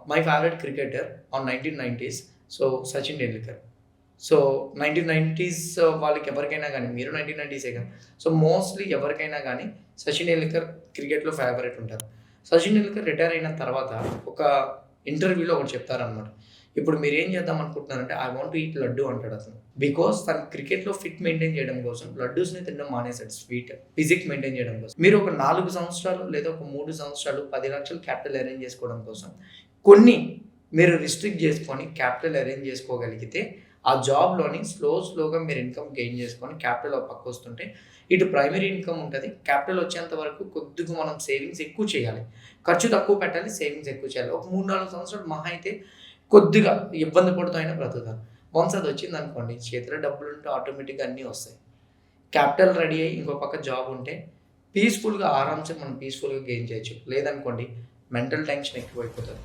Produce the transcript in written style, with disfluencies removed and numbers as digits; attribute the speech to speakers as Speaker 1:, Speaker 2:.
Speaker 1: My favourite cricketer on 1990s. So Sachin Tendulkar. So 1990s వాళ్ళకి ఎవరికైనా గానీ, మీరు 1990సే కదా! సో మోస్ట్‌లీ ఎవరికైనా గానీ సచిన్ టెండూల్కర్ క్రికెట్‌లో ఫేవరెట్ ఉంటారు. సచిన్ టెండూల్కర్ రిటైర్ అయిన తర్వాత ఒక ఇంటర్వ్యూలో ఒకటి చెప్తారనమాట. ఇప్పుడు మీరేం చేద్దాం అనుకుంటున్నారంటే, I want to eat laddu అంటాడతను. బికాజ్ తను క్రికెట్‌లో ఫిట్ మెయింటైన్ చేయడం కోసం లడ్డూస్‌ని తినడం మానేసాడు స్వీట్. ఫిజిక్ మెయింటైన్ చేయడం కోసం. మీరు ఒక 4 సంవత్సరాలు లేదా ఒక 3 సంవత్సరాలు 10,00,000 క్యాపిటల్ అరేంజ్ చేసుకోవడం కోసం కొన్ని మీరు రిస్ట్రిక్ట్ చేసుకొని క్యాపిటల్ అరేంజ్ చేసుకోగలిగితే ఆ జాబ్‌లోని స్లోగా మీరు ఇన్‌కమ్ గెయిన్ చేసుకొని క్యాపిటల్ ఒక పక్కొస్తుంటే ఇటు ప్రైమరీ ఇన్‌కమ్ ఉంటది. క్యాపిటల్ వచ్చేంత వరకు కొద్దిగా మనం సేవింగ్స్ ఎక్కువ చేయాలి. ఖర్చు తక్కువ పెట్టాలి. సేవింగ్స్ ఎక్కువ చేయాలి. ఒక 3, 4 సంవత్సరాలు మహా అయితే కొద్దిగా ఇబ్బంది పడుతూ అయినా బ్రతుకుతారు. వన్స్ అది వచ్చిందనుకోండి చేతిలో డబ్బులుంటే ఆటోమేటిక్‌గా అన్నీ వస్తాయి. క్యాపిటల్ రెడీ అయ్యి ఇంకో పక్క జాబ్ ఉంటే పీస్‌ఫుల్‌గా ఆరామ్‌సే మనం పీస్‌ఫుల్‌గా గెయిన్ చేయొచ్చు. లేదనుకోండి మెంటల్ టెన్షన్ ఎక్కువైపోతది.